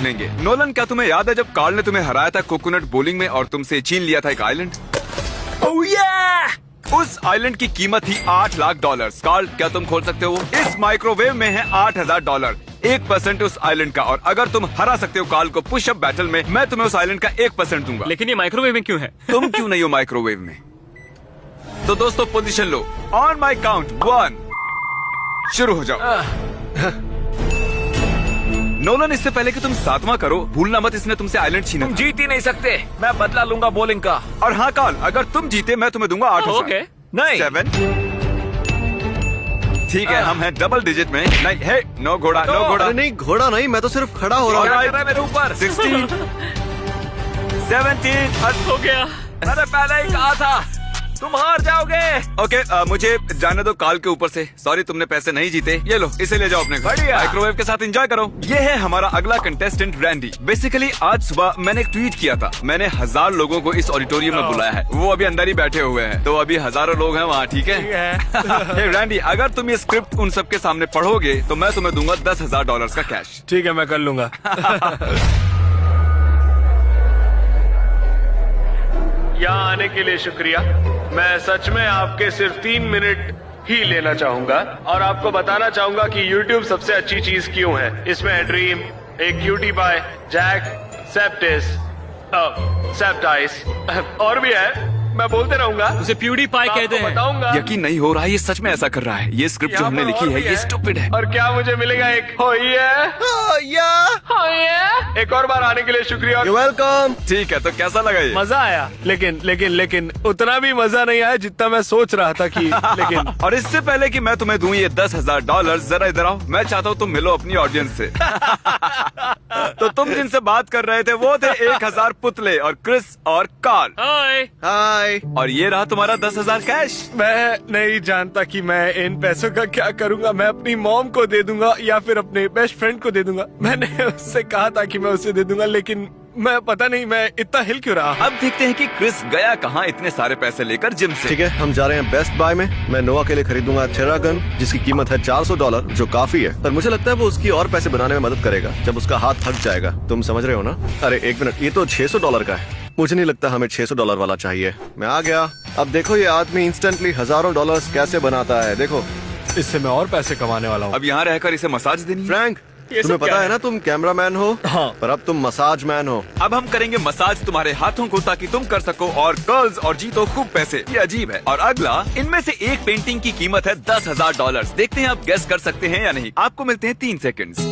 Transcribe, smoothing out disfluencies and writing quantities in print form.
लेंगे। नोलन, क्या तुम्हें याद है जब कार्ल ने तुम्हें हराया था कोकोनट बोलिंग में और तुमसे छीन लिया था एक आइलैंड? उस आइलैंड की कीमत थी $8 लाख। कार्ल, क्या तुम खोल सकते हो? इस माइक्रोवेव में है $8,000, 1% उस आइलैंड का। और अगर तुम हरा सकते हो कार्ल को पुशअप बैटल में, मैं तुम्हें उस आइलैंड का 1% दूंगा। लेकिन ये माइक्रोवेव में क्यों है? तुम क्यों नहीं हो माइक्रोवेव में? तो दोस्तों position low. On my count 1 शुरू हो जाओ। नोलन, इससे पहले कि तुम 7वां करो, भूलना मत इसने तुमसे आइलैंड छीना। तुम जीत ही नहीं सकते, मैं बदला लूंगा बॉलिंग का। और हाँ कार्ल, अगर तुम जीते मैं तुम्हें दूंगा 8,000। ओके। नहीं 7। ठीक है, हम हैं डबल डिजिट में। नहीं है, नो घोड़ा, नो घोड़ा। अरे नहीं, घोड़ा नहीं, मैं तो सिर्फ खड़ा हो रहा क्या हूँ। कर रहा है मेरे ऊपर? 16, 17। हद हो गया। मैंने पहले ही कहा था तुम हार जाओगे। ओके, मुझे जाने दो कार्ल के ऊपर से। सॉरी, तुमने पैसे नहीं जीते। ये लो, इसे ले जाओ अपने घर। बढ़िया। माइक्रोवेव के साथ एंजॉय करो। ये है हमारा अगला कंटेस्टेंट रैंडी। बेसिकली आज सुबह मैंने एक ट्वीट किया था। मैंने 1000 लोगों को इस ऑडिटोरियम में बुलाया है। वो अभी अंदर ही बैठे हुए हैं, तो अभी हजारों लोग हैं वहाँ। ठीक है हे रैंडी, अगर तुम ये स्क्रिप्ट उन सबके सामने पढ़ोगे तो मैं तुम्हें दूंगा $10,000 का कैश। ठीक है, मैं कर लूंगा। यहाँ आने के लिए शुक्रिया। मैं सच में आपके सिर्फ 3 मिनट ही लेना चाहूंगा और आपको बताना चाहूंगा कि YouTube सबसे अच्छी चीज क्यों है। इसमें है ड्रीम, एक क्यूटी पाई, जैक, सेप्टिस, सेप्टाइस और भी है। मैं बोलते रहूंगा। उसे प्यूडी पाई कहते हैं। बताऊंगा। यकीन नहीं हो रहा है, ये सच में ऐसा कर रहा है। ये स्क्रिप्ट जो हमने लिखी है ये स्टूपिड है। और क्या मुझे मिलेगा? एक एक और बार आने के लिए शुक्रिया। You're welcome। ठीक है, तो कैसा लगा ये? मजा आया, लेकिन उतना भी मजा नहीं आया जितना मैं सोच रहा था कि लेकिन और इससे पहले कि मैं तुम्हें दूं ये $10,000, जरा इधर आओ। मैं चाहता हूँ तुम मिलो अपनी ऑडियंस से। तो तुम जिनसे बात कर रहे थे वो थे 1000 पुतले और क्रिस और कार्ल। हाय। हाय। और ये रहा तुम्हारा 10,000 कैश। मैं नहीं जानता कि मैं इन पैसों का क्या करूंगा। मैं अपनी मॉम को दे दूंगा या फिर अपने बेस्ट फ्रेंड को दे दूंगा। मैंने उससे कहा था कि मैं उसे दे दूंगा, लेकिन मैं पता नहीं मैं इतना हिल क्यों रहा। अब देखते हैं कि क्रिस गया कहाँ इतने सारे पैसे लेकर जिम से। ठीक है, हम जा रहे हैं बेस्ट बाय में। मैं नोआ के लिए खरीदूंगा थेरागन, जिसकी कीमत है $400, जो काफी है। पर मुझे लगता है वो उसकी और पैसे बनाने में मदद करेगा जब उसका हाथ थक जाएगा। तुम समझ रहे हो ना? अरे एक मिनट, ये तो $600 का है। मुझे नहीं लगता हमें $600 वाला चाहिए। मैं आ गया। अब देखो ये आदमी इंस्टेंटली हजारों डॉलर्स कैसे बनाता है। देखो, इससे मैं और पैसे कमाने वाला हूँ। अब यहाँ रहकर इसे मसाज देनी है। फ्रैंक, तुम्हें पता है ना तुम कैमरामैन हो? हाँ। पर अब तुम मसाज मैन हो। अब हम करेंगे मसाज तुम्हारे हाथों को ताकि तुम कर सको और कर्ल्स और जीतो खूब पैसे। ये अजीब है। और अगला, इनमें से एक पेंटिंग की कीमत है $10,000। देखते हैं आप गेस कर सकते हैं या नहीं। आपको मिलते हैं 3 सेकंड्स।